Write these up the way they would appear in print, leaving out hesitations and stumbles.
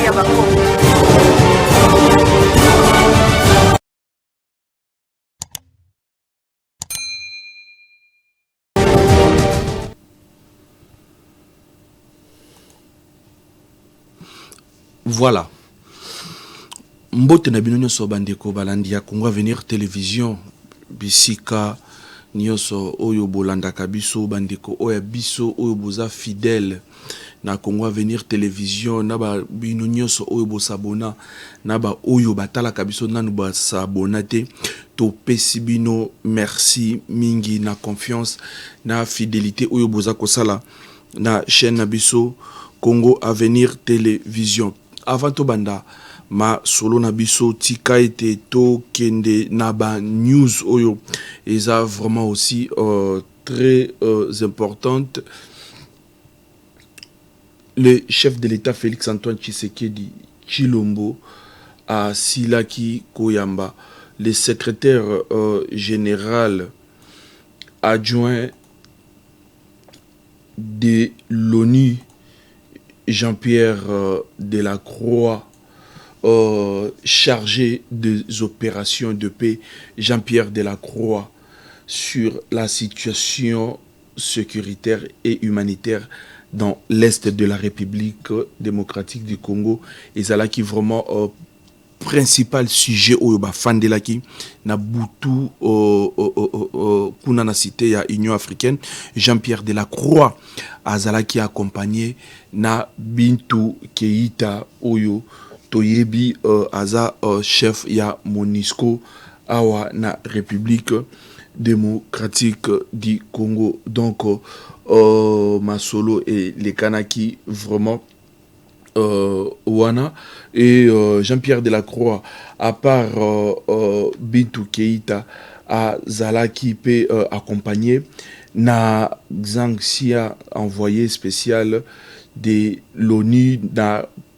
ya bakongo. Voilà. Mbote na bino nyonso bandeko balandi ya Congo Avenir Télévision bisika nyonso oyo bolandaka biso bandeko oya biso oyo boza fidèle na Congo Avenir Télévision na ba bino nyonso oyo bosabona na ba oyo batalaka biso nanu basabona te to pesi bino merci mingi na confiance na fidélité oyo boza kosala na chaîne na biso Congo Avenir Télévision. Avant to banda ma solo na biso tika ete to kende na ba news oyo eza vraiment aussi très importante. Le chef de l'État Félix Antoine Tshisekedi Tshilombo a Silaki Koyamba, le secrétaire général adjoint de l'ONU Jean-Pierre Delacroix, chargé des opérations de paix, Jean-Pierre Delacroix, sur la situation sécuritaire et humanitaire dans l'Est de la République démocratique du Congo. Et c'est là qui vraiment principal sujet au Fandelaki na butu kuna na cité ya Union africaine Jean-Pierre Delacroix azalaki accompagné na Bintou Keïta oyo toyebi aza chef ya MONUSCO awa na République démocratique du Congo. Donc Masolo et les Kanaki vraiment Wana et Jean-Pierre Delacroix à part Bintou Keïta à Zalaki peut accompagner na Xanxia envoyé spécial de l'ONU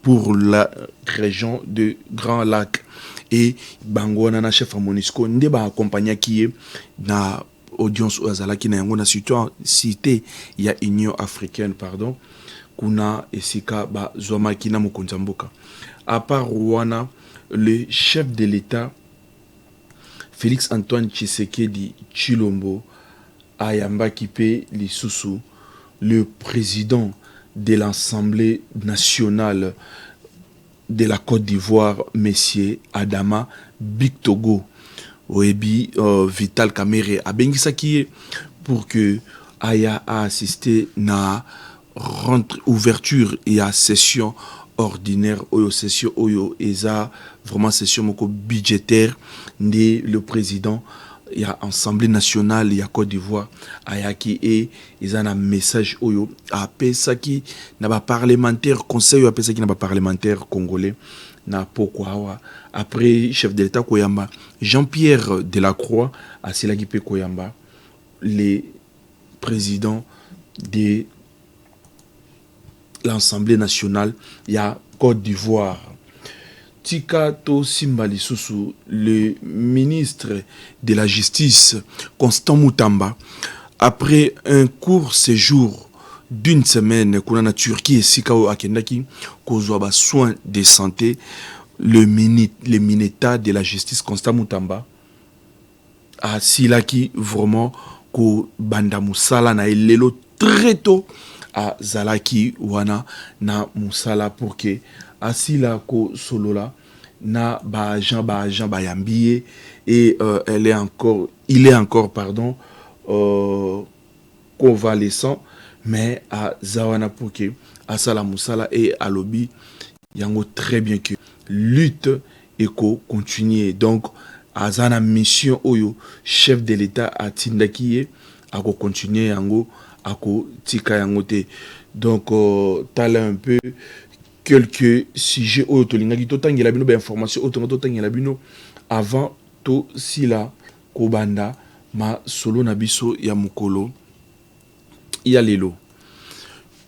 pour la région de Grand Lac et Bangwana na chef à MONUSCO ndeba accompagner qui est na audience Zalaki na yango na cité il y a Union africaine pardon kuna esika ba zoma kina mokonzamboka. À part Rwanda, le chef de l'État Félix Antoine Tshisekedi Tshilombo ayamba kipe lisusu le président de l'Assemblée nationale de la Côte d'Ivoire Monsieur Adama Bictogo oebi Vital Kamerhe abengisaki pour que aya a assisté na ouverture et à session ordinaire oyo session oyo eza vraiment session moko budgétaire né le président il y a Assemblée nationale il y a Côte d'Ivoire ayaki et ils ont un message oyo apesaki na ba parlementaire conseil apesaki na ba parlementaire congolais na pourquoi après chef de l'État Koyamba Jean-Pierre Delacroix a silaki pe Koyamba les présidents de l'Assemblée nationale, il y a Côte d'Ivoire. Tika to Simbali Soussou, le ministre de la Justice, Constant Moutamba, après un court séjour d'une semaine, qu'on a en Turquie et Sikao Akendaki, qu'on a soins de santé, le ministre de la Justice, Constant Moutamba, a Silaki vraiment ko Banda Moussala na elelo très tôt à Zalaki wana na musala pour que asila ko solola na ba Jean bayambié et il est encore pardon convalescent mais à Zawana pour que asala musala et à lobby yango très bien que lutte et ko continuer donc azana mission oyo chef de l'État a tindaki a ko continuer yango ako tika yangote. Donc tala un peu quelques sujets oyo tolingaki totangela bino ba information oyo totangela bino avant to sila kobanda ma solo na biso ya mukolo ya lelo.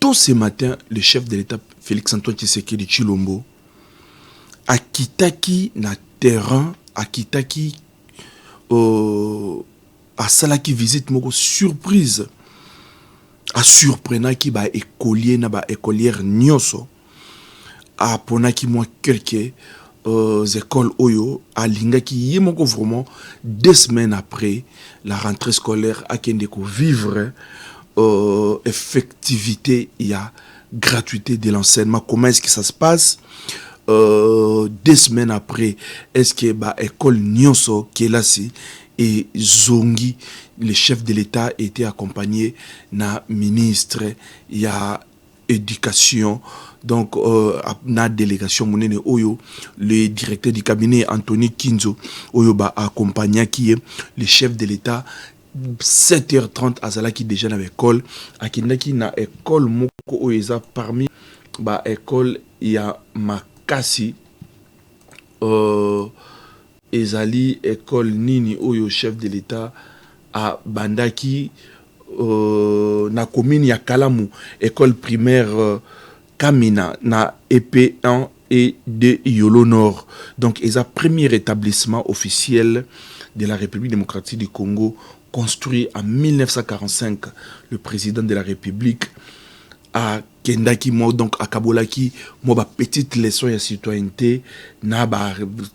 Tôt ce matin le chef de l'État Félix Antoine Tshisekedi Tshilombo a kitaki na terrain a kitaki a salaki visite moko surprise a surprenaki ba écolier na ba écolière nyonso a ponaki moi quelques écoles oyo a lingaki yemoko vraiment 2 semaines après la rentrée scolaire a kende ko vivre effectivité il y a gratuité de l'enseignement. Comment est-ce que ça se passe? 2 semaines après, est-ce que bah école nyonso qui est là si et zongi le chef de l'État était accompagné na ministre il y a éducation donc na délégation monene oyo le directeur du cabinet Anthony Kinzo oyo ba accompagné qui est le chef de l'État 7h30 azalaki déjà na école akindaki na école moko oyo eza parmi ba école ya makasi ezali école nini oyo chef de l'État a bandaki na commune ya Kalamu école primaire Kamina na EP1 et de Yolo Nord. Donc ils a premier établissement officiel de la République démocratique du Congo construit en 1945. Le président de la République a kendaki mo donc a kabolaki mo ba petite leçon ya citoyenneté na ba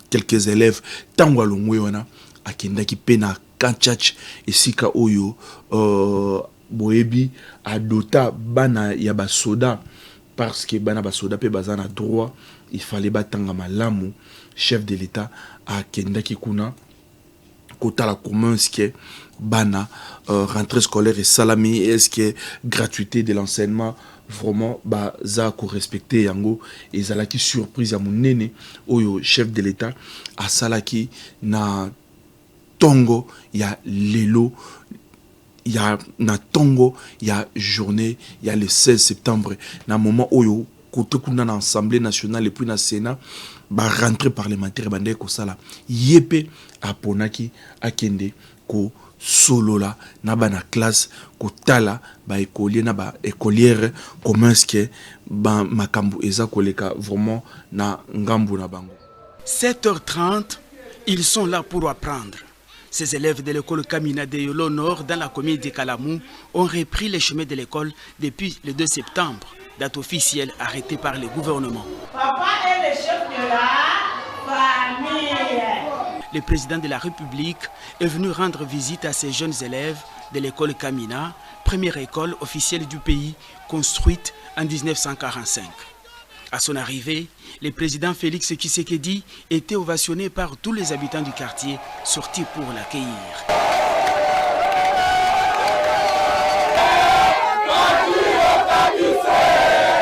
quelques élèves tango alongwe wana a kendaki pena kanchach esika oyo boebi adota bana ya ba soda parce que bana ba soda pe bazana droit il fallait batanga malamu chef de l'État a kendaki kuna kota la commun ce qui bana rentrée scolaire et salami est-ce que gratuité de l'enseignement vraiment bah za ko respecter yango et zalaki surprise à monene oyo chef de l'État a salaki na tongo ya lelo ya na tongo ya journée ya le 16 septembre na moment oyo kote kuna na assemblée nationale et puis na sénat ba rentrée parlementaire bande ko sala yepé aponaki akende ko solola na bana classe ko tala ba écolier na ba écolière comment est-ce que ba makambu eza koleka vraiment na ngambu na bango. 7h30 ils sont là pour apprendre. Ces élèves de l'école Kamina de Yolo Nord dans la commune de Kalamu ont repris les chemins de l'école depuis le 2 septembre, date officielle arrêtée par le gouvernement. Papa est le chef de la famille. Le président de la République est venu rendre visite à ces jeunes élèves de l'école Kamina, première école officielle du pays construite en 1945. À son arrivée, le président Félix Tshisekedi était ovationné par tous les habitants du quartier sortis pour l'accueillir.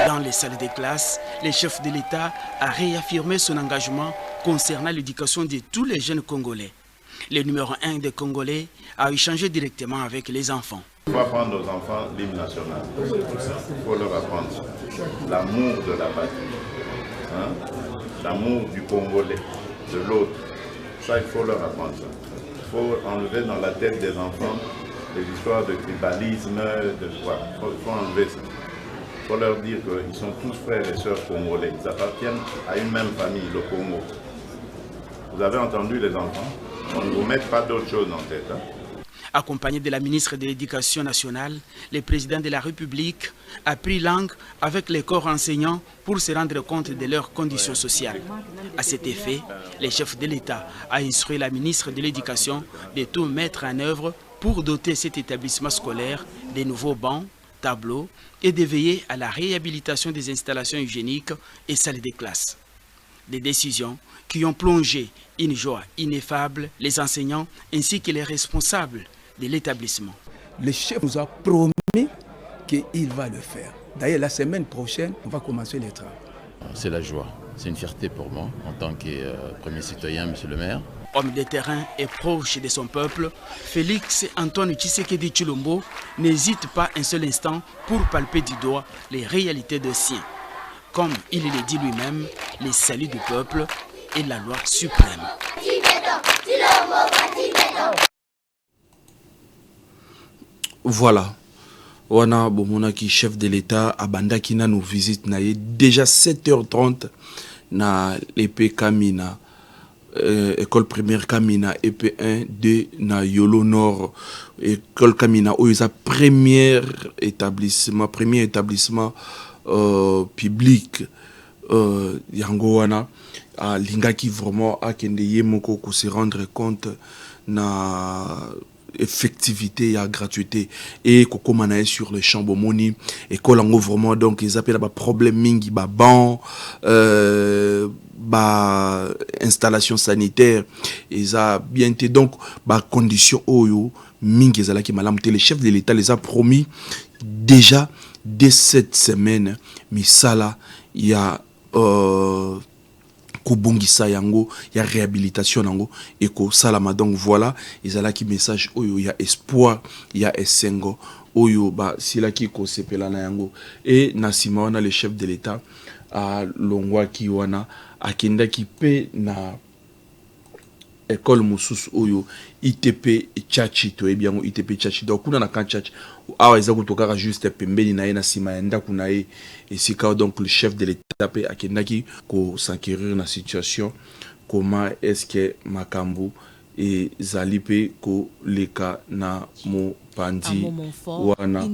Dans les salles de classe, le chef de l'État a réaffirmé son engagement concernant l'éducation de tous les jeunes Congolais. Le numéro 1 des Congolais a échangé directement avec les enfants. Il faut apprendre aux enfants l'hymne national. Il faut leur apprendre l'amour de la patrie, hein? L'amour du Congolais, de l'autre. Ça, il faut leur apprendre ça. Il faut enlever dans la tête des enfants les histoires de tribalisme, de quoi. Il faut enlever ça. Il faut leur dire qu'ils sont tous frères et sœurs congolais. Ils appartiennent à une même famille, le Congo. Vous avez entendu les enfants? On ne vous met pas d'autre chose en tête. Hein? Accompagné de la ministre de l'Éducation nationale, le président de la République a pris langue avec les corps enseignants pour se rendre compte de leurs conditions sociales. À cet effet, le chef de l'État a instruit la ministre de l'Éducation de tout mettre en œuvre pour doter cet établissement scolaire de nouveaux bancs, tableaux et de veiller à la réhabilitation des installations hygiéniques et salles de classe. Des décisions qui ont plongé une joie ineffable les enseignants ainsi que les responsables de l'établissement. Le chef nous a promis qu'il va le faire. D'ailleurs, la semaine prochaine, on va commencer les travaux. C'est la joie, c'est une fierté pour moi en tant que premier citoyen, monsieur le maire. Homme de terrain et proche de son peuple, Félix Antoine Tshisekedi Tshilombo n'hésite pas un seul instant pour palper du doigt les réalités de sien. Comme il le dit lui-même, le salut du peuple est la loi suprême. Voilà. Wana Bomonaki, chef de l'État, Abanda Kina nous visite déjà 7h30 na l'épée Kamina, école primaire Kamina, EP1, 2 na Yolo Nord, école Kamina, où ils ont premier établissement public yango wana lingaki vraiment akende ye moko ko se rendre compte na effectivité ya gratuité et kokoma na sur le champ bomoni école yango vraiment donc ils appellent ba problème mingi ba ban ba installation sanitaire ils a bien été donc ba condition oyo mingi ezalaki malamu te. Le chef de l'État les a promis déjà dès cette semaine misala il y a kobongisa yango ya réhabilitation yango et ko salama. Donc voilà ezalaki message oyo ya espoir ya esengo oyo ba silaki ko sepela na yango et nasima wana le chef de l'État a longwa ki wana akendaki pe na école mususu oyo ITP Tchachi to ebiango ITP Tchachi donc kuna na kan Tchachi awa eza kutoka juste pembeni na ye na sima yenda kuna ye et c'est quand donc le chef de l'État pe akendaki ko s'enquérir na situation comment est-ce que makambu et zalipe ko leka na mo pandi wana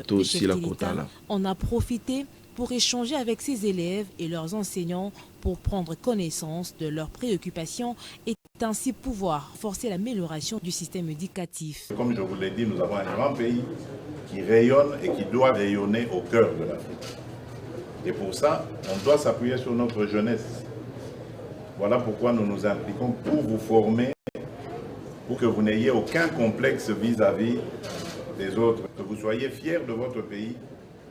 to si la kotala. On a profité pour échanger avec ses élèves et leurs enseignants pour prendre connaissance de leurs préoccupations et ainsi pouvoir forcer l'amélioration du système éducatif. Comme je vous l'ai dit, nous avons un grand pays qui rayonne et qui doit rayonner au cœur de l'Afrique. Et pour ça, on doit s'appuyer sur notre jeunesse. Voilà pourquoi nous nous impliquons pour vous former, pour que vous n'ayez aucun complexe vis-à-vis des autres, que vous soyez fiers de votre pays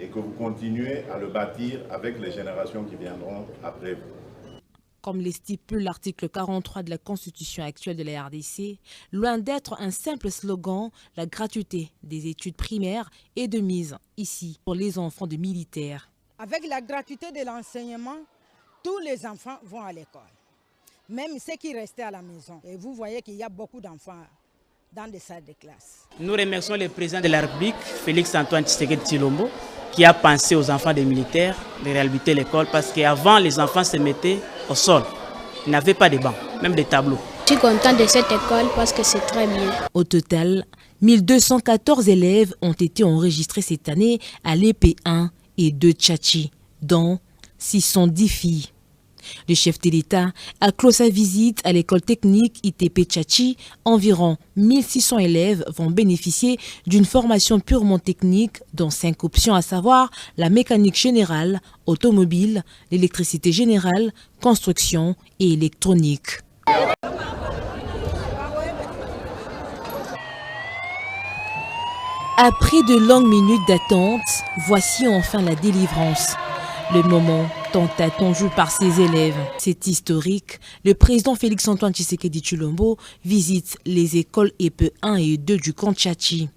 et que vous continuez à le bâtir avec les générations qui viendront après vous. Comme le stipule l'article 43 de la Constitution actuelle de la RDC, loin d'être un simple slogan, la gratuité des études primaires est de mise ici pour les enfants de militaires. Avec la gratuité de l'enseignement, tous les enfants vont à l'école, même ceux qui restaient à la maison. Et vous voyez qu'il y a beaucoup d'enfants dans des salles de classe. Nous remercions le président de la République, Félix Antoine Tshisekedi Tshilombo, qui a pensé aux enfants des militaires de réhabiliter l'école parce qu'avant, les enfants se mettaient au sol. Ils n'avaient pas de bancs, même des tableaux. Je suis content de cette école parce que c'est très bien. Au total, 1214 élèves ont été enregistrés cette année à l'EP1 et 2 Tchachi, dont 610 filles. Le chef de l'État a clos sa visite à l'école technique ITP Tchachi. Environ 1600 élèves vont bénéficier d'une formation purement technique dont 5 options, à savoir la mécanique générale, automobile, l'électricité générale, construction et électronique. Après de longues minutes d'attente, voici enfin la délivrance. Le moment tant attendu par ses élèves. C'est historique. Le président Félix Antoine Tshisekedi Tshilombo visite les écoles EP 1 et 2 du camp Tchachi.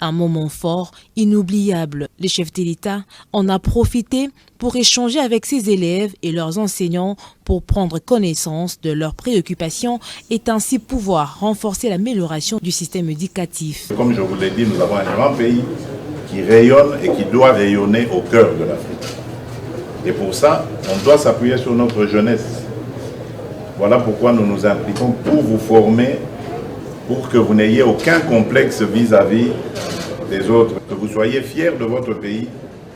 Un moment fort, inoubliable. Le chef de l'État en a profité pour échanger avec ses élèves et leurs enseignants pour prendre connaissance de leurs préoccupations et ainsi pouvoir renforcer l'amélioration du système éducatif. Comme je vous l'ai dit, nous avons un grand pays qui rayonne et qui doit rayonner au cœur de l'Afrique. Et pour ça, on doit s'appuyer sur notre jeunesse. Voilà pourquoi nous nous impliquons pour vous former, pour que vous n'ayez aucun complexe vis-à-vis des autres, que vous soyez fiers de votre pays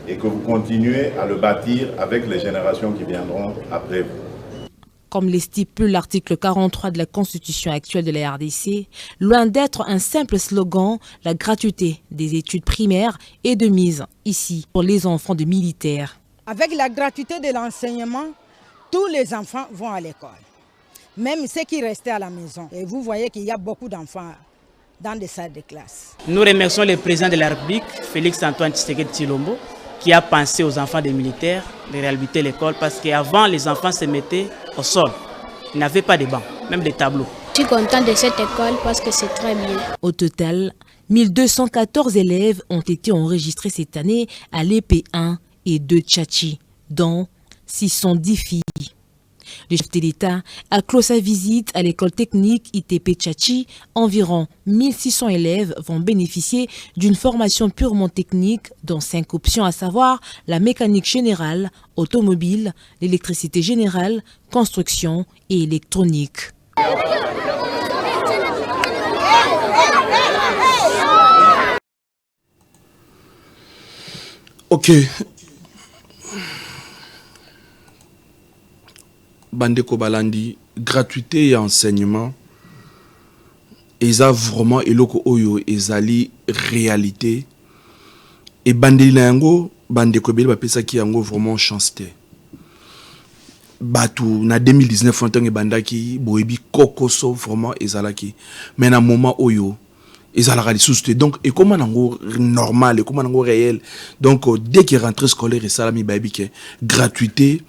et que vous continuez à le bâtir avec les générations qui viendront après vous. Comme le stipule l'article 43 de la Constitution actuelle de la RDC, loin d'être un simple slogan, la gratuité des études primaires est de mise ici pour les enfants de militaires. Avec la gratuité de l'enseignement, tous les enfants vont à l'école, même ceux qui restaient à la maison. Et vous voyez qu'il y a beaucoup d'enfants dans des salles de classe. Nous remercions le président de la République, Félix Antoine Tshisekedi Tshilombo, qui a pensé aux enfants des militaires de réhabiliter l'école parce qu'avant, les enfants se mettaient au sol. Ils n'avaient pas de bancs, même des tableaux. Je suis content de cette école parce que c'est très bien. Au total, 1214 élèves ont été enregistrés cette année à l'EP1 et 2 Tchachi, dont 610 filles. Le chef de l'État a clos sa visite à l'école technique ITP Tchachi. Environ 1600 élèves vont bénéficier d'une formation purement technique dont 5 options, à savoir la mécanique générale, automobile, l'électricité générale, construction et électronique. Ok. bandeko balandi gratuité et enseignement eza vraiment eloko oyo ezali réalité et bandeli na yango bandeko beli bapesaki yango vraiment chance te batu na 2019 ntango bandaki boyebi kokoso vraiment ezalaki mais na moment oyo ezalaka lisusu te donc ekoma nango normal ekoma nango réel donc dès que rentrée scolaire esalami bayebi ke gratuité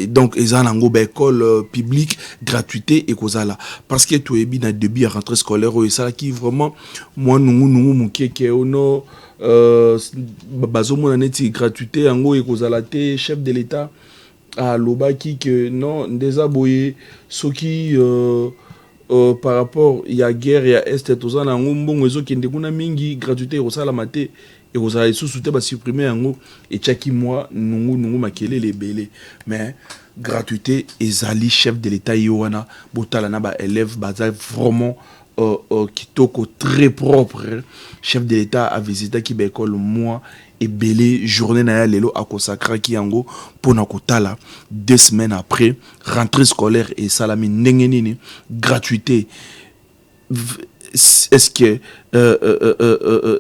donc ezala nango ba école publique gratuité ekozala parce que toyebi na début à rentrée scolaire oyo esalaki vraiment moi nungu mukeke ono bazomona neti gratuité yango ekozala te chef de l'état à lobaki que non déjà boye soki par rapport il y a guerre il y a est tozana yango mbongo ezokende kuna mingi gratuité ekozala mate ekozala lisusu te ba supprimer yango et chaki moi nungu makelele ebele mais gratuité ezali chef de l'état yowana botala na ba élève baza vraiment kitoko très propre chef de l'état a visité ki ba école moi et belé journée na ya lelo a consacré ki yango pona kotala 2 semaines après rentrée scolaire et salami ndenge nini gratuité est-ce que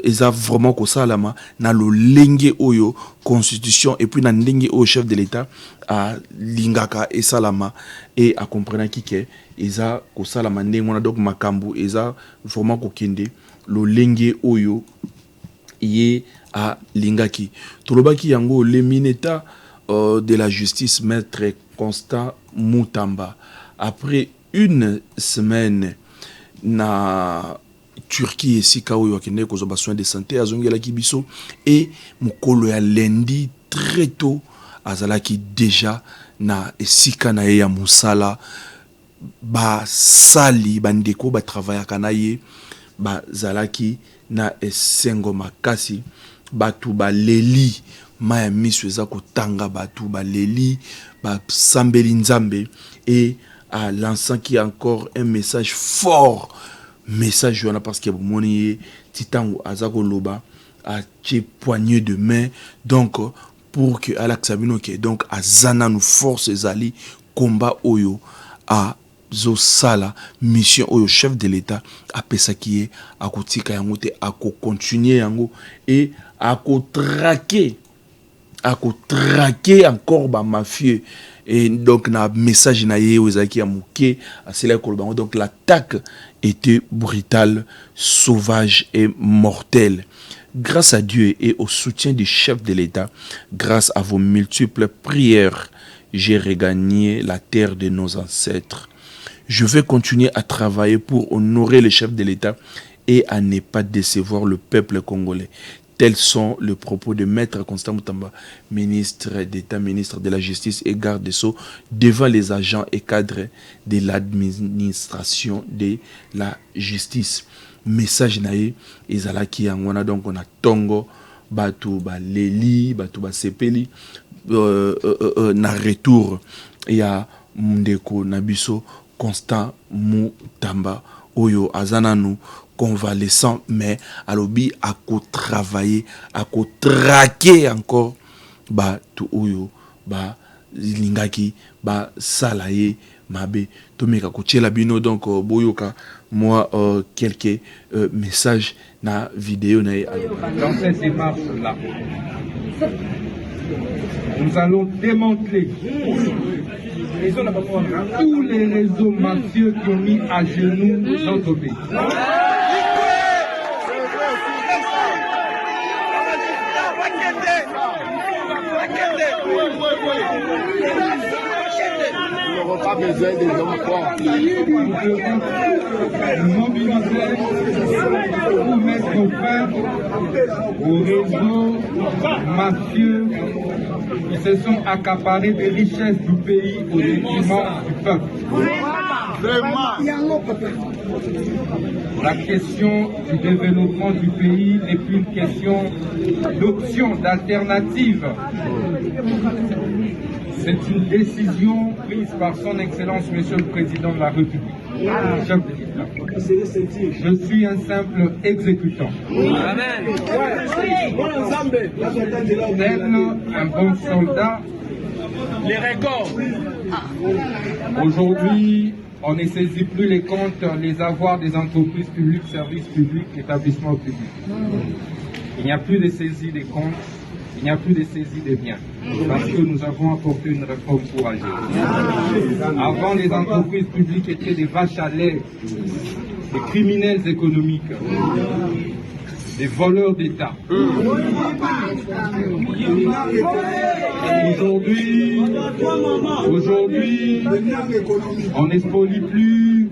eza vraiment ko salama na lo lenge oyo constitution et puis na ndenge au chef de l'état a lingaka et salama et a comprendre ki ke eza ko salama ndenge mona donc makambu eza vraiment ko kende lo lenge oyo yé à lingaki tolobaki yango le mineta de la justice maître Constant Moutamba après une semaine na Turquie esika oyo akende ko zoba soins de santé azongela kibiso et mukolo ya lundi très tôt azalaki déjà na esika na ya musala ba sali bandeko ba travaillaka na ye ba zalaki na esengo makasi batu ba leli maya misu eza kotanga batu ba leli ba sambeli nzambe et à lançant qui a encore un message fort message wana parce que moni titango azako loba a tche poignée de main donc pour que Alex Sabino que donc azana nous force ezali combat oyo a zo sala mission oyo chef de l'état a pesaki a kotika yango te a ko continuer yango et a ko traquer encore ba mafieux et donc na message na ye ozaki ya muke asela kolobango donc l'attaque était brutale, sauvage et mortelle. Grâce à Dieu et au soutien du chef de l'État, grâce à vos multiples prières, j'ai regagné la terre de nos ancêtres. Je vais continuer à travailler pour honorer le chef de l'État et à ne pas décevoir le peuple congolais. Tels sont les propos de Maître Constant Moutamba, ministre d'État, ministre de la Justice et garde des Sceaux, devant les agents et cadres de l'administration de la justice. Message nae, ezalaki yangwana donc on a tongo, batu ba leli, batu ba sepeli, na retour, il y a Mundeko Nabiso, Constant Moutamba, Oyo Azananu, convalescent, mais alobi a ko travailler, a ko traquer encore, ba tout Oyo, ba lingaki, ba salaye, mabe, tomeka ko tchela bino donc boyoka, moi quelques messages na vidéo na. Dans cette démarche-là, nous allons démanteler tous les réseaux mafieux qui ont mis à genoux notre pays. Nous n'aurons pas besoin des hommes forts. Mobiliser pour mettre fin aux réseaux mafieux qui se sont accaparés des richesses du pays au détriment du peuple. La question du développement du pays n'est plus une question d'option, d'alternative. C'est une décision prise par son Excellence, Monsieur le Président de la République. Je suis un simple exécutant. Tel un bon soldat, les records. Aujourd'hui, on ne saisit plus les comptes, les avoirs des entreprises publiques, services publics, établissements publics. Il n'y a plus de saisie des comptes, il n'y a plus de saisie des biens, parce que nous avons apporté une réforme courageuse. Avant, les entreprises publiques étaient des vaches à lait, des criminels économiques, des voleurs d'État. Aujourd'hui, on n'expolie plus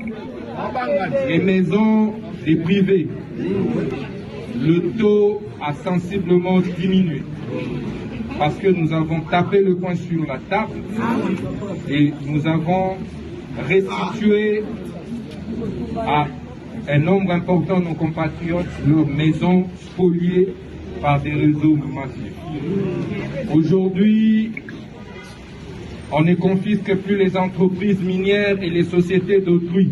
les maisons des privés. Le taux a sensiblement diminué parce que nous avons tapé le poing sur la table et nous avons restitué à un nombre important de nos compatriotes leurs maisons spoliées par des réseaux massifs. Aujourd'hui, on ne confisque plus les entreprises minières et les sociétés d'autrui,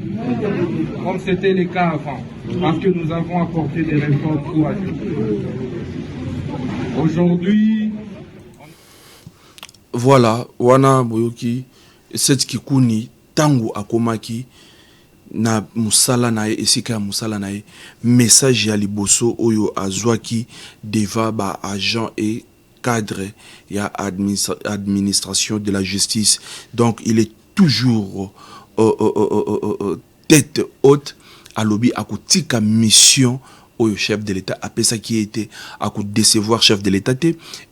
comme c'était le cas avant, parce que nous avons apporté des réformes courageuses. Aujourd'hui, voilà, wana boyoki cette kikuni tangu akomaki na musala na esika ya musala na message ya liboso oyo azwaki deva ba agent et cadre ya administration de la justice. Donc il est toujours tête haute à lobby à kotika mission au chef de l'État après ça qui était à décevoir chef de l'État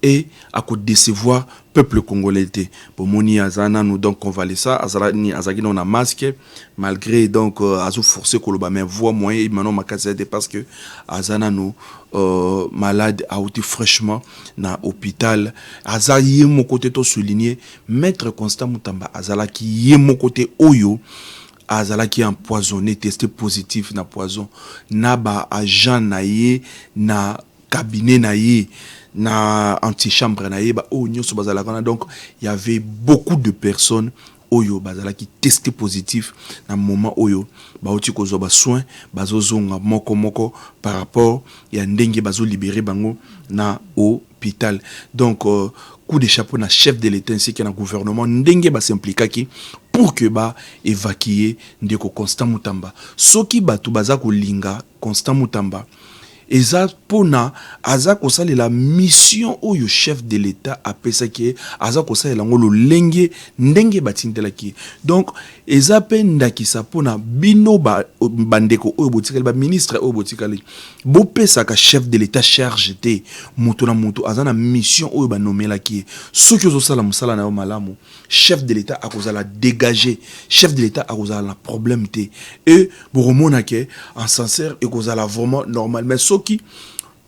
et à décevoir peuple congolais pour moni azana nous donc on va laisser ça azani azaki on a masque malgré donc azo forcer koloba mais voix moyen maintenant makazede parce que azana nous malade a été fraîchement na hôpital azayi mon côté to souligner maître Constant Mutamba azala qui yé mon côté oyo azala qui empoisonné testé positif na poison na ba agent na ye na cabinet na ye na antichambre na ye ba o nyoso bazala kana. Donc il y avait beaucoup de personnes oyo bazala qui testé positif na moment oyo ba oti kozo ba soin bazozonga moko moko par rapport ya ndenge bazo libérer bango na hôpital. Donc coup de chapeau na chef de l'État ainsi que na gouvernement ndenge ba s'impliquer ki pour que ba évacuer ndeko Constant Mutamba soki batu baza ko linga Constant Mutamba eza pona aza ko salela mission oyo chef de l'État apesa ki aza ko salela ngolo lenge ndenge batindela ki. Donc eza penda ki sa pona bino ba bandeko oyo botikali ba ministre oyo botikali bo pesa ka chef de l'État charge te muto na muto aza na mission oyo ba nomela ki soki ozo sala musala na malamu chef de l'État akozala dégager chef de l'État akozala na problème te et boromona ke en sincère ekozala vraiment normal. Mais soki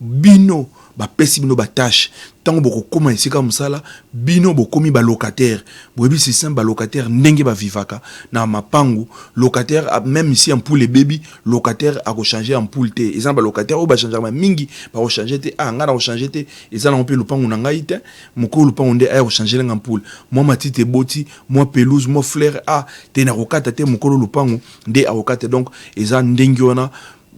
bino ba pesi bino ba tâche tango boko koma esika musala bino bokomi ba locataire boyebi système ba locataire ndenge ba vivaka na mapangu locataire même ici en poule baby locataire a ko changer en poule te exemple ba locataire o ba changer ma mingi ba ko changer te ngana ko changer te ezana on peut lupangu na ngai te moko lupangu nde a ko changer en poule moi matite boti moi pelouse moi fleur te na kokata te moko lupangu nde a kokata. Donc ezana ndenge ona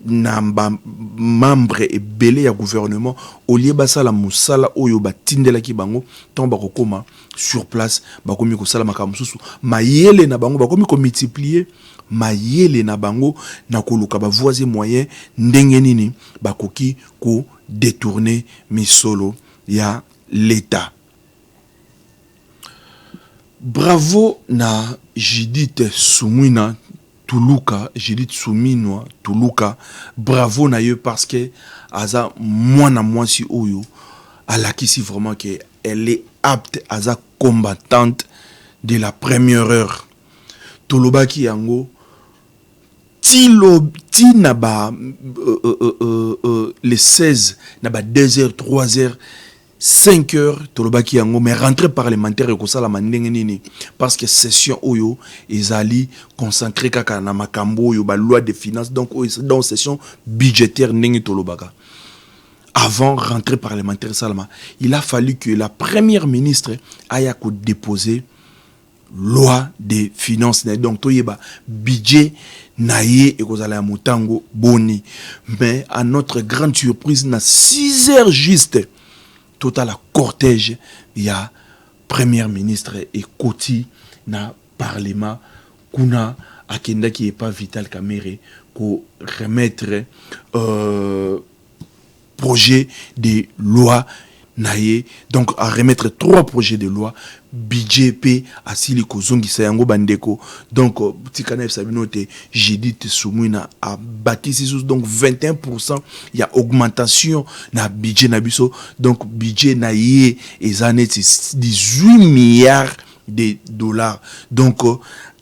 namba membre et belé ya gouvernement au lieu basala musala oyo batindela ki bango tomba kokoma sur place bakomi ko sala makamususu mayele na bango bakomi ko multiplier mayele na bango na koluka ba voisin moyen ndenge nini bakoki ko détourner misolo ya l'État. Bravo na Judith Sumwina Tuluka, Judith Suminwa Tuluka, bravo na yo parce que aza mwana mwasi oyo alakisi vraiment que elle est apte aza combattante de la première heure. Tolobaki yango ti na ba les 16 na ba 2h 3h 5 heures tolobaki yango mais rentrée parlementaire et kosala mandenge nini parce que session oyo ezali consacré kaka na makambo oyo ba loi de finances donc dans session budgétaire ndenge tolobaka avant rentrée parlementaire salama il a fallu que la première ministre aya ko déposer loi des finances donc toyeba budget naie et kozala ya motango boni mais à notre grande surprise na 6 heures juste total à cortège il y a Premier ministre et Koti na Parlement kuna akenda qui est pas Vital Kamerhe pour remettre projet de loi naye, donc à remettre 3 projets de loi BJP à Sili Kozongi Sayango Bandeko, donc Tikana Sabinote Judith Soumouina a bâti donc 21%, il y a augmentation na budget nabiso, donc budget naye et 18 milliards de dollars, donc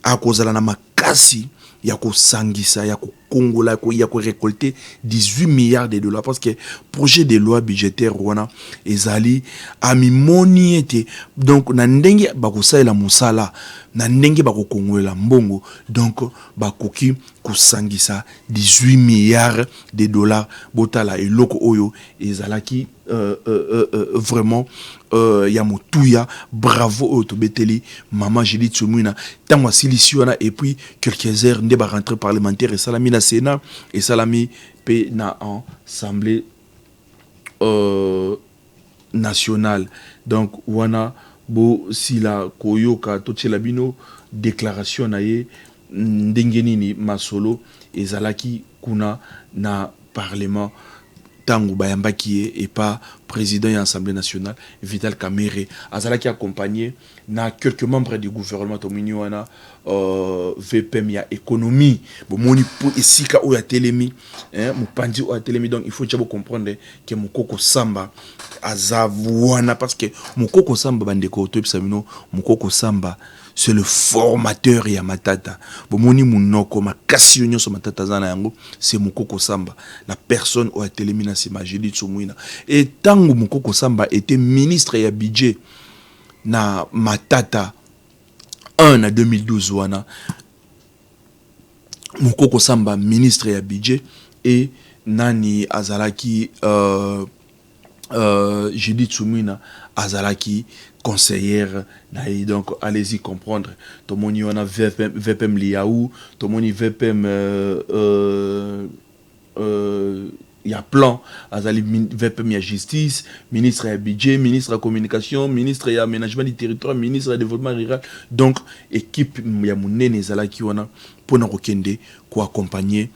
à cause de la makasi yako sangisa yako Congola yako récolté 18 milliards de dollars parce que projet de loi budgétaire wana ezali amimoni ete donc na ndenge bakosalela musala na ndenge bakokongolela mbongo donc bakoki kusangisa 18 milliards de dollars botala eloko oyo ezalaki vraiment ya motuya bravo oyo tobeteli maman Judith Soumouina tango silisiona et puis quelques heures nde ba rentrée parlementaire et salami na Sénat et salami pe na assemblée nationale, donc wana bo sila koyoka totela bino déclaration na ye ndengenini masolo ezalaki kuna na parlement tango bayambaki et pas président de l'Assemblée nationale Vital Kamerhe azalaki accompagné na quelques membres du gouvernement tomini wana VPM ya économie bon moni pour esika o ya telemi mupandi o ya telemi, donc il faut déjà comprendre que Mukoko Samba azawana parce que Mukoko Samba bandeko to bisamino Mukoko Samba c'est le formateur ya matata bomoni munoko makasi nyonso matata zana yango c'est Mukoko Samba, la personne au télémina c'est Judith Soumouina. Et tango Mukoko Samba était ministre ya budget na matata 1 à 2012 wana Mukoko Samba ministre ya budget et nani azalaki Judith Soumouina azalaki conseillère, donc allez-y comprendre. Tomoni on a VPM Liaou, Tomoni VPM il y a plan, azali VPM ya justice, ministre ya budget, ministre ya communication, ministre ya aménagement du territoire, ministre ya développement rural. Donc équipe ya munene zalaki wana pona kokende ko accompagner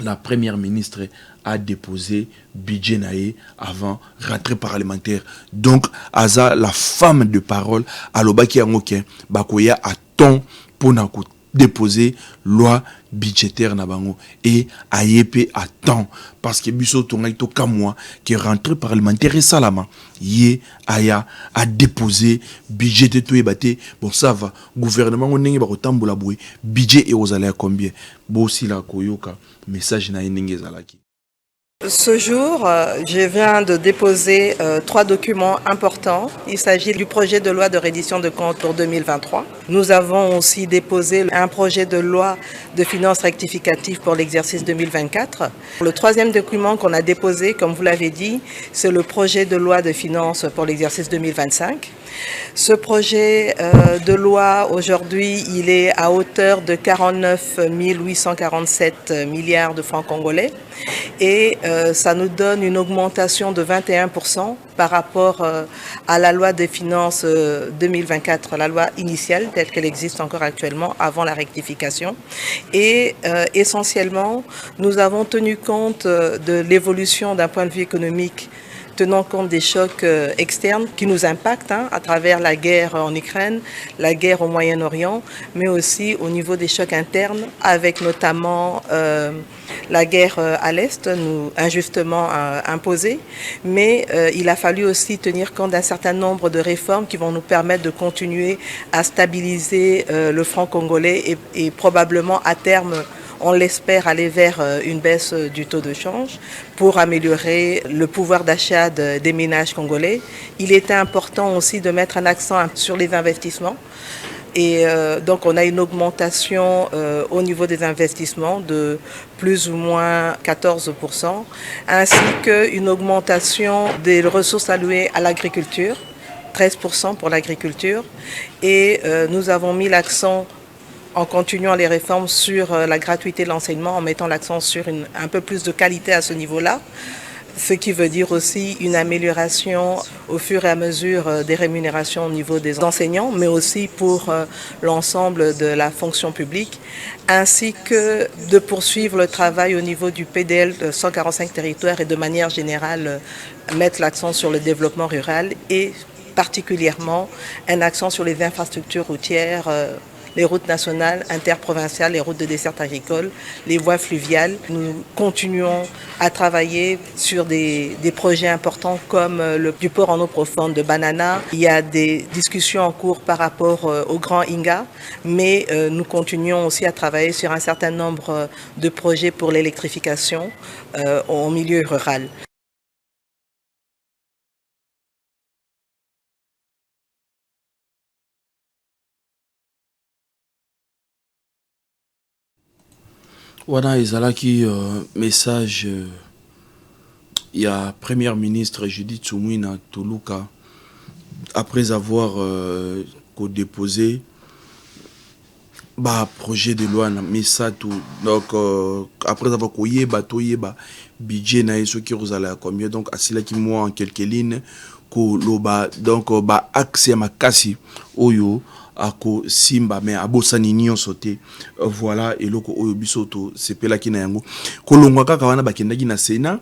la première ministre a déposé budget naé avant rentrée parlementaire. Donc aza la femme de parole alobaki yangoke bakoya à temps pour na déposer loi budgétaire na bango et ayepe à temps parce que biso tonga to kamwa que rentrée parlementaire et salama ye aya a déposé budget de tout ebate bon ça va gouvernement ndenge ba kotambola boye budget et ozala combien bo si la koyoka message na ndenge zalaki. Ce jour, je viens de déposer 3 documents importants. Il s'agit du projet de loi de reddition de comptes pour 2023. Nous avons aussi déposé un projet de loi de finances rectificative pour l'exercice 2024. Le 3e document qu'on a déposé, comme vous l'avez dit, c'est le projet de loi de finances pour l'exercice 2025. Ce projet de loi, aujourd'hui, il est à hauteur de 49 847 milliards de francs congolais et ça nous donne une augmentation de 21% par rapport à la loi des finances 2024, la loi initiale telle qu'elle existe encore actuellement avant la rectification. Et essentiellement, nous avons tenu compte de l'évolution d'un point de vue économique tenant compte des chocs externes qui nous impactent à travers la guerre en Ukraine, la guerre au Moyen-Orient, mais aussi au niveau des chocs internes, avec notamment la guerre à l'Est, nous injustement imposée. Mais il a fallu aussi tenir compte d'un certain nombre de réformes qui vont nous permettre de continuer à stabiliser le franc congolais et probablement à terme, on l'espère, aller vers une baisse du taux de change pour améliorer le pouvoir d'achat des ménages congolais. Il était important aussi de mettre un accent sur les investissements. Et donc on a une augmentation au niveau des investissements de plus ou moins 14%, ainsi qu'une augmentation des ressources allouées à l'agriculture, 13% pour l'agriculture. Et nous avons mis l'accent en continuant les réformes sur la gratuité de l'enseignement, en mettant l'accent sur un peu plus de qualité à ce niveau-là. ce qui veut dire aussi une amélioration au fur et à mesure des rémunérations au niveau des enseignants, mais aussi pour l'ensemble de la fonction publique, ainsi que de poursuivre le travail au niveau du PDL de 145 territoires et de manière générale mettre l'accent sur le développement rural et particulièrement un accent sur les infrastructures routières, les routes nationales, interprovinciales, les routes de desserte agricole, les voies fluviales. Nous continuons à travailler sur des projets importants comme du port en eau profonde de Banana. Il y a des discussions en cours par rapport au Grand Inga, mais nous continuons aussi à travailler sur un certain nombre de projets pour l'électrification au milieu rural. Wana ezalaki message il y a Premier ministre Judith Suminwa Tuluka après avoir déposé projet de loi na Misato, donc après avoir koyeba budget na yeso ki rozala combien, donc asilaki moi en quelques lignes ko loba donc accès makasi oyo ako simba mais abosani nyonso te voilà eloko oyo bisoto sepelaki na yango kolongwa kaka wana bakendaki na Sénat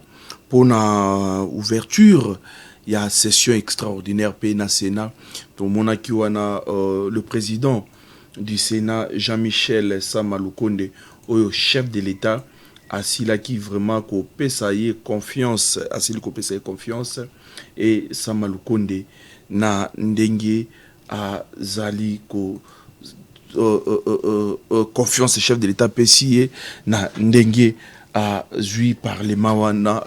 pour na ouverture il y a session extraordinaire pe na Sénat to monaki wana le président du Sénat Jean-Michel Sama Lukonde oyo chef de l'État asilaki vraiment ko pesa ye confiance asili ko pesa ye confiance et Sama Lukonde na ndenge à Zali ko confiance chef de l'État PCA na ndenge à zui parlement wana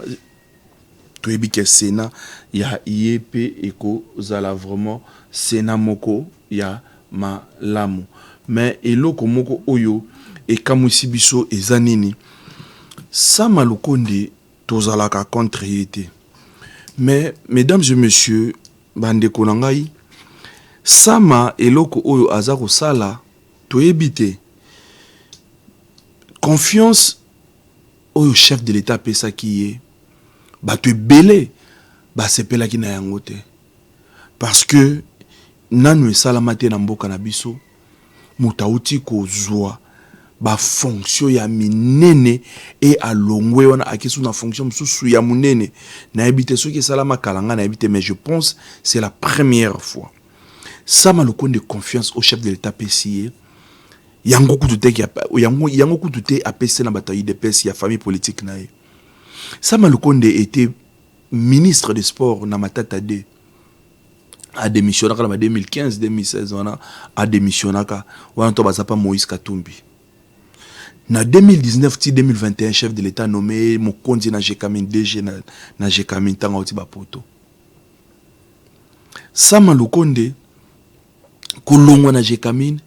toyebi ke Sénat ya IEP eko zala vraiment Sénat moko ya malamu mais eloko moko oyo e kamusi biso ezanini Sama Lukonde tozalaka contre yete mais mesdames et messieurs bande konangai Sama eloko oyo azako sala toyebite confiance oyo chef de l'État pesa kiye bato ebele basepelaki na yango te parce que nanu esalama te na mboka na biso moto auti kozwa fonction ya minene e alongwe wana akisu na fonction mosusu ya munene na ebite soki esalama kalanga na ebite mais je pense c'est la première fois Sama Lukonde confiance au chef de l'État PCA yango kutu te apesi na bataille de PCA ya famille politique na ye. Sama Lukonde était ministre des sports na Matata 2 a démissionné en 2015 2016 wana a démissionné wana to bazapa Moïse Katumbi. Na 2019 ti 2021 chef de l'État nommé Mokonzi na Jekamin DG na Jekamin tanga oti ba poto. Sama Lukonde kolongwa na Jekamin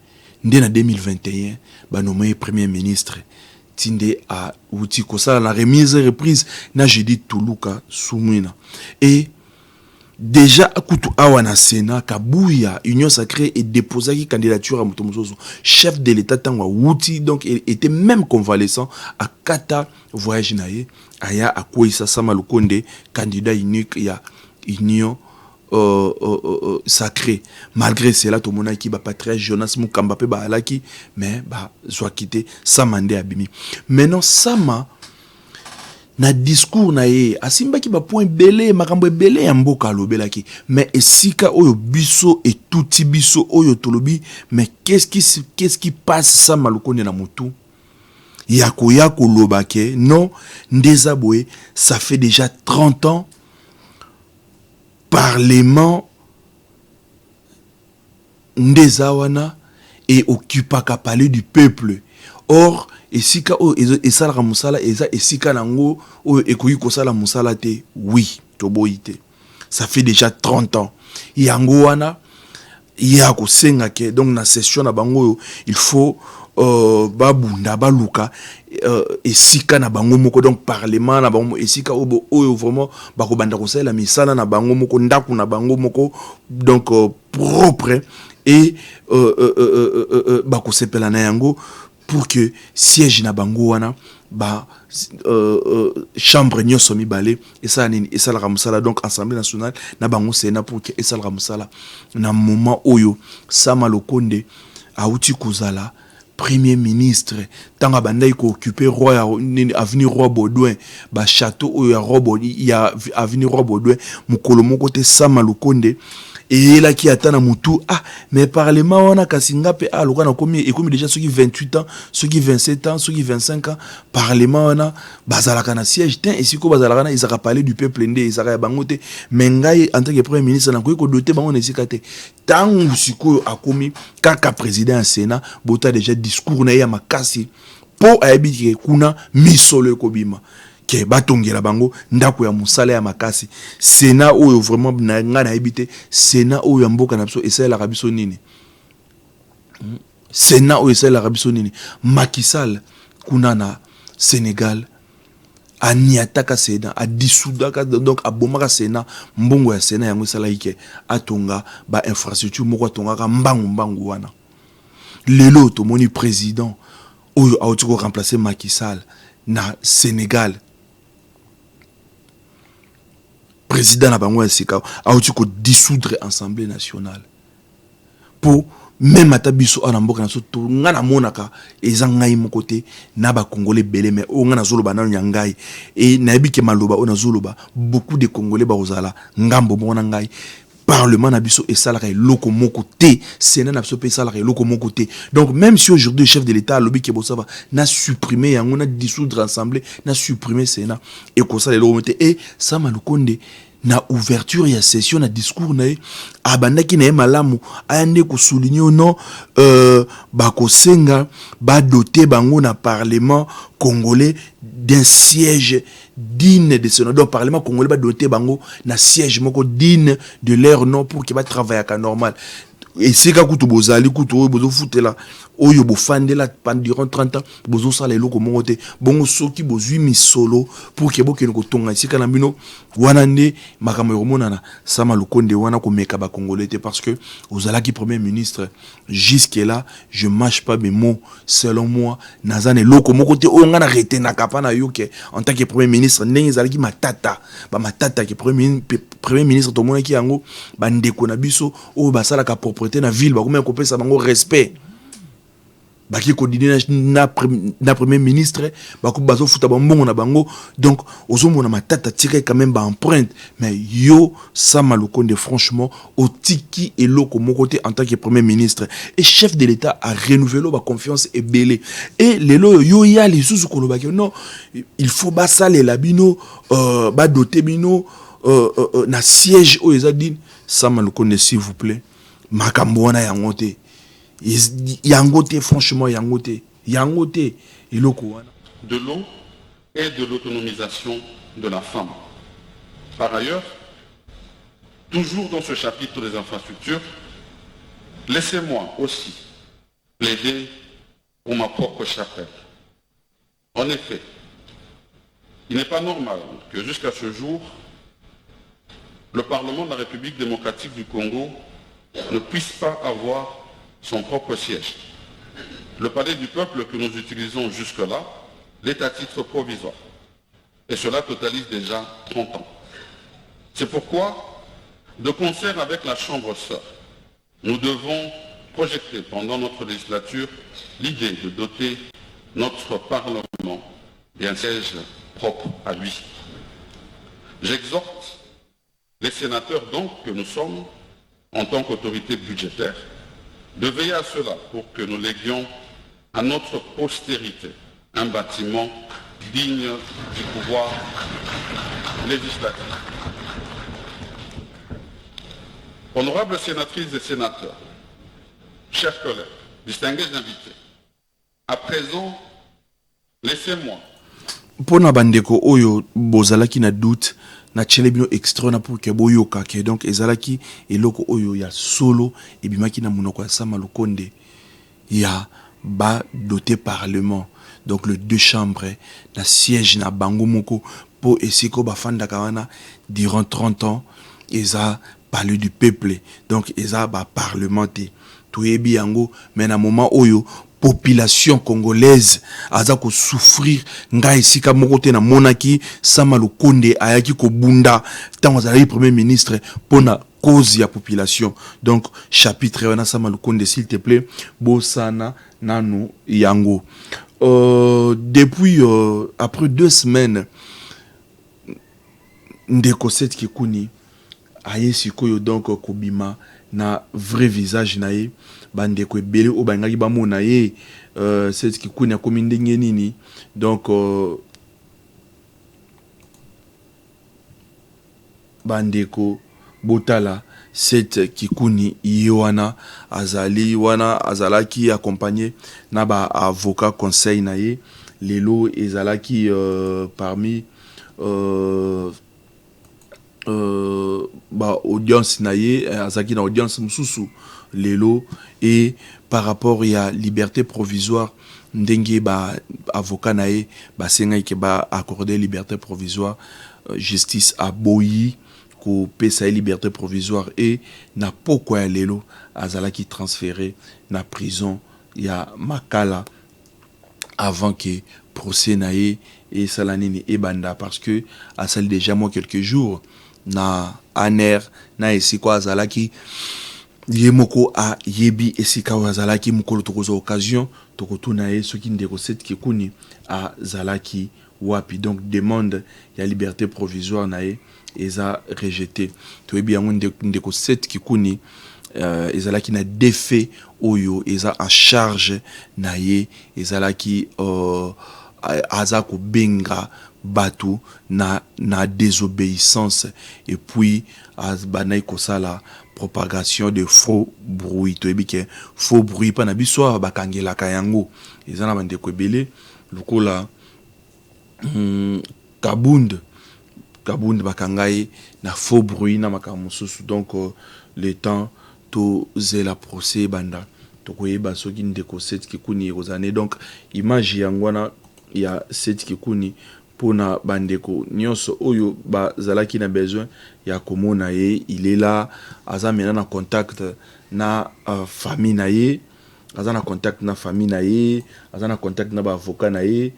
nde na 2021 ba nommé premier ministre tinde a outi kosala la remise et reprise na Judith Suminwa et déjà akutu awa na Sénat kabuya union sacrée et déposé qui candidature à Mutomozozo chef de l'État tangwa outi donc il était même convalescent à kata voyage naye aya akoisa Sama Lukonde candidat unique ya union sacré malgré cela tout mon qui patriarche Jonas Mukamba pe alaki mais soit quitté Samande abimi maintenant Sama na discours na ye asimba ki point belé makambo belé ya mboka lobelaki mais esika oyo biso et touti biso oyo tolobi mais qu'est-ce qui passe Sama Lukonde na mutu yako lobake non ndezabwe ça fait déjà 30 ans Parlement Ndezawana et occupaka palais du peuple. Or, esika o esala musala eza esika nango o ekoyi kosala musala te. Oui, toboite. Ça fait déjà 30 ans. Yango wana ya ko senga ke donc na session na bango il faut babunda baluka esika na bango moko donc parlement na bango esika oyo vraiment bako banda ko sala misala na bango moko ndaku na bango moko donc propre et bako sepela na yango pour que siège na bango wana chambre nyonso mibale et ça la ramusala donc assemblée nationale na bango sénat pour que ça la ramusala na moment oyo Sama Lukonde auti kozala premier ministre tanga bandai ko occuper roi avenue Roi Baudouin ba château oyo ya Roi ya avenue Roi Baudouin mukolo moko te Sama Lukonde et là qui attend à Moutou mais parlement on a kasinga pe loka na komi et comme déjà ceux qui 28 ans ceux qui 27 ans ceux qui 25 ans parlement on a bazalaka na siège tin et siko bazalaka na isaka parler du peuple ndé isaka bangote mengai en tant que premier ministre na ko doter bango na sikate tangu siko akomi kaka président en sénat bota déjà discours na ya makasi po ayebiki kuna misolo kobima ke batongela bango ndako ya musala ya makasi Sénat oyo vraiment na nga na ebité Sénat oyo mboka na biso esa la rabiso nini Sénat oyo esa la rabiso nini Macky Sall kuna na Sénégal aniataka Sénat a dissoudaka donc abomaka Sénat mbongo ya Sénat yango sala ike atonga ba infrastructure moko atonga mbangu wana lelo to moni président oyo auti ko remplacer Macky Sall na Sénégal président na bango ya sika auti ko dissoudre Assemblée nationale pour même atabiso ana mboka na so to ngana monaka ezangai mon côté na ba congolais belé mais o ngana zoloba na nyangai et na yebike maloba ona zoloba beaucoup de congolais ba ozala ngambo mona ngai parlement na biso et salaka loko moko te sénat na biso pe salaka loko moko te donc même si aujourd'hui le chef de l'état lobi ke bosava na supprimer yango na dissoudre assemblée na supprimer sénat et ko ça le lokomote et Sama Lukonde na ouverture ya session na discours na abandaki na malamu ayande ko souligner non ko senga ba doter bango na parlement congolais d'un siège digne de ce nom. Donc parlement congolais ba doter bango na siège moko digne de leur nom pour que ba travailler ka normal. Et c'est quand tu bozali kuto bozo futela oyo bo fandela durant 30 ans bozo sala eloko mongote bongo soki bozui misolo pour que bo kenoko tonga sika na bino wana nde makambo yomonana Sama Lukonde wana ko meka ba congolais parce que ozala ki premier ministre jusque là je mâche pas mes mots selon moi nazane eloko mongote onga na retena kapana yoke en tant que premier ministre ndenge zalaki matata ki premier ministre to mona ki yango ba ndeko na biso o basala ka propriété na ville ba ko meka kopesa bango respect baki ko dîner na premier ministre bako bazo futa bambongo na bango donc ozomona matata tiré quand même ba empreinte mais yo Sama Lukonde franchement otiki eloko mokote en tant que premier ministre et chef de l'état a renouvelé ba confiance et belé et lelo yo ya les sous kolobaki non il faut basale la bino ba doter bino na siège o ezadine Sama Lukonde s'il vous plaît makambo wana yangote yangote franchement yangote iloko wana de l'eau et de l'autonomisation de la femme. Par ailleurs, toujours dans ce chapitre des infrastructures, laissez-moi aussi plaider pour ma propre chapelle. En effet, il n'est pas normal que jusqu'à ce jour, le Parlement de la République démocratique du Congo ne puisse pas avoir son propre siège. Le palais du peuple que nous utilisons jusque-là l'est à titre provisoire. Et cela totalise déjà 30 ans. C'est pourquoi, de concert avec la Chambre sœur, nous devons projeter pendant notre législature l'idée de doter notre Parlement d'un siège propre à lui. J'exhorte les sénateurs donc que nous sommes, en tant qu'autorité budgétaire, de veiller à cela pour que nous léguions à notre postérité un bâtiment digne du pouvoir législatif. Honorables sénatrices et sénateurs, chers collègues, distingués invités, à présent, laissez-moi. Pour na bandeko oyo bozalaki na doute na chelebino extra na pour que boyoka ke donc ezalaki eloko oyo ya solo ebimaki na munoko ya Sama Lukonde ya ba doté parlement donc le deux chambres na siège na bango moko po esiko ba fanda kawana durant 30 ans eza parler du peuple donc eza ba parlementer toyebi yango mais na moment oyo population congolaise aza ko souffrir nga esika moko te na monaki Sama Lukonde ayaki ko bunda tango azali premier ministre pona cause ya population. Donc chapitre wana Sama Lukonde, s'il te plaît, bosana nanu yango. Depuis après 2 semaines ndeko set kikuni aye sikoyo donc kobima na vrai visage na ye bandeko ebele o bangaki bamona ye set kikuni akomi ndenge nini. Donc bandeko botala set kikuni yewana azalaki accompagné na ba avocat conseil na ye lelo ezalaki parmi ba audience na ye azaki na audience mususu lelo. Et par rapport ya liberté provisoire ndenge ba avocat na ye ba senga ke ba accorder liberté provisoire, justice a boyi ko pesa liberté provisoire et na poko ya lelo azalaki transféré na prison ya Makala avant que procès na ye et salanini e banda, parce que a sali déjà moi quelques jours na aner na esiko azalaki yemoko a yebi esika azalaki mukolo tokozo occasion tokotuna ye soki ndeko set kikuni azalaki wapi. Donc demande ya liberté provisoire na ye eza rejeté. Toyebi yango ndeko set kikuni ezalaki na défait oyo eza en charge na ye ezalaki azako benga batu na désobéissance et puis azbanai kosala propagation de faux bruit. Toyebi ke faux bruit pa na biso bakangelaka yango ezana bandeko ebele lokola kabund bakangai na faux bruit na makamususu. Donc le temps to zela procès banda tokoyeba soki ndeko set kikuni kozane. Donc image yangwana ya set kikuni pona bandeko nyonso oyo bazalaki na besoin ya komona ye il est là aza mena na contact na famille na ye, aza na contact na famille na ye, aza na contact na ba avocat na ye,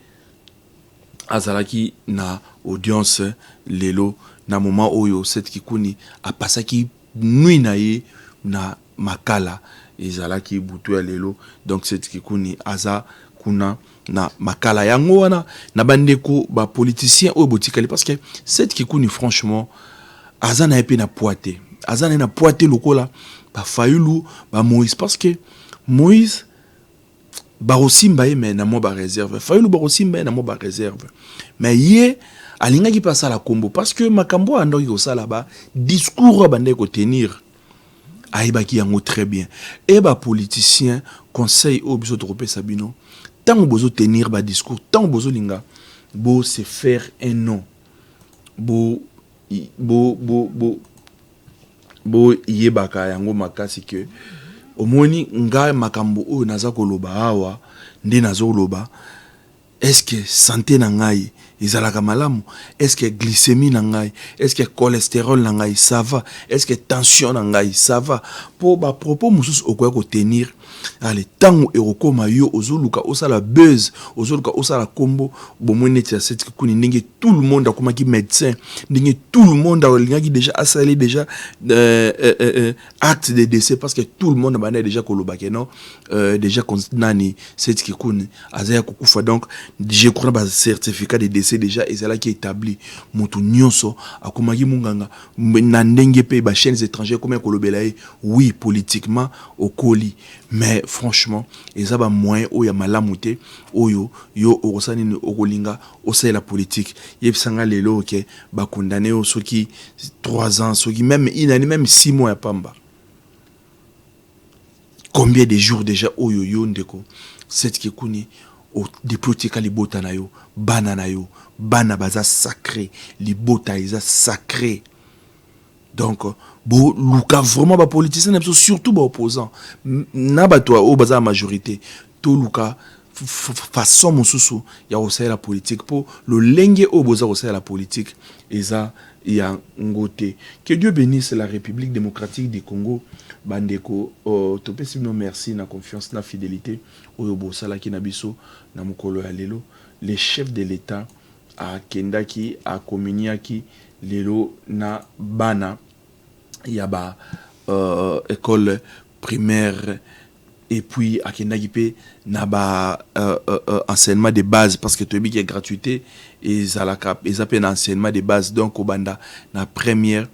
azalaki na audience lelo na moment oyo set kikuni apasaki nuit na ye na Makala ezalaki butu ya lelo. Donc set kikuni aza kuna na Makala yango wana na bandeko ba politicien oyo botikali, parce que set kikuni franchement aza na epe na poite, aza na poite lokola ba Fayulu ba Moïse, parce que Moïse barosimba ye mais na mo ba réserve, Fayulu barosimba na mo ba réserve, mais ye alingaki pasa la combo parce que makambo andoki kosala ba discours bandeko tenir aibaki yango très bien. Et ba politicien conseil au biso to kopesa bino tant bozo tenir ba discours, tant bozo linga bo se faire un nom, bo yebaka yango makasi que omoni nga makambo o naza koloba awa nde nazo loba, est-ce que santé na ngai ezalaka malamu, est-ce que glycémie na ngai, est-ce que cholestérol na ngai ça va, est-ce que tension na ngai ça va. Po ba propos mususu okoya ko tenir ale tango erokoma yo ozoluka osala buzz, ozoluka osala combo bomone tia set kuni ndenge tout le monde akomaki médecin, ndenge tout le monde alingaki déjà asali déjà acte de décès, parce que tout le monde bana déjà kolobake non déjà nani set kuni azaya kokufa. Donc je crois ba certificat de décès déjà ezala qui établi mutu nyonso akomaki munganga na ndenge pe ba chaînes étrangères comme kolobela oui politiquement au colis, mais franchement ezaba moyen oya malamuté oyo yo okosani ni okolinga osala la politique yebisanga lelo ke ba condamné o soki 3 ans soki même inani même 6 mois ya pamba. Combien de jours déjà oyo yo ndeko set kikuni o diplotika libota na yo bana na yo bana baza sacré libota eza sacré. Donc bo luka vraiment ba politicien surtout ba opposant na ba toi o baza majorité to luka façon mosusu ya osala la politique pour le lenge o boza osala la politique eza ya ngote. Que Dieu bénisse la République démocratique du Congo. Bandeko topesi no merci na confiance na fidélité oyo bosala ki na biso na mokolo ya lelo. Les chefs de l'État a kendaki a communiaki lelo na bana ya ba école primaire et puis à kendaki na ba enseignement de base parce que tu as gratuité et zalaka et ça un enseignement de base donc au banda na première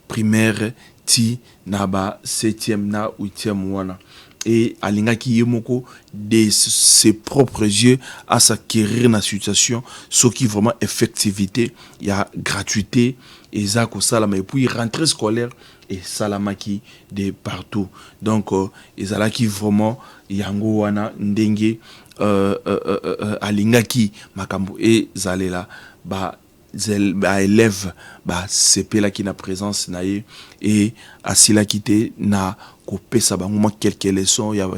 primaire ti na ba 7e na 8e wana et alingaki yemoko de ses propres yeux à s'acquérir na situation ce qui vraiment effectivité il y a gratuité et ça ko salama et puis rentrée scolaire et salamaki de partout donc ezalaki vraiment yango wana ndenge alingaki makambo e zalela ba élève ba sepela ki na présence na ye et asila kité na kopesa bango ma quelques leçons ya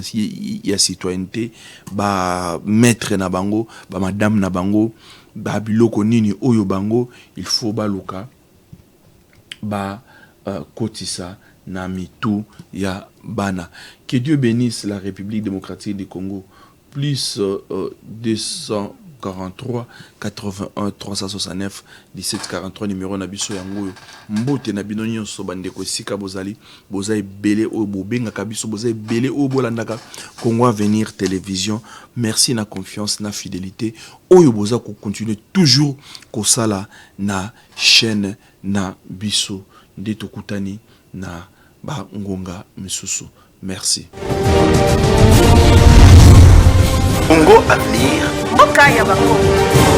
citoyenneté ba maître na bango ba madame na bango ba biloko nini oyo bango il faut baluka ba kotisa na mitu ya bana. Que Dieu bénisse la République démocratique du Congo. Plus 243 81 369 17 43 numéro na biso yango mbote na bino nyonso bandeko sika bozali bozai belé o bobenga kabiso bozai belé o bolandaka Congo Avenir Télévision. Merci na confiance na fidélité oyo boza ko continuer toujours ko sala na chaîne na biso nde tokutani na ba ngonga misusu. Merci. Congo Avenir. Mboka ya Bakongo.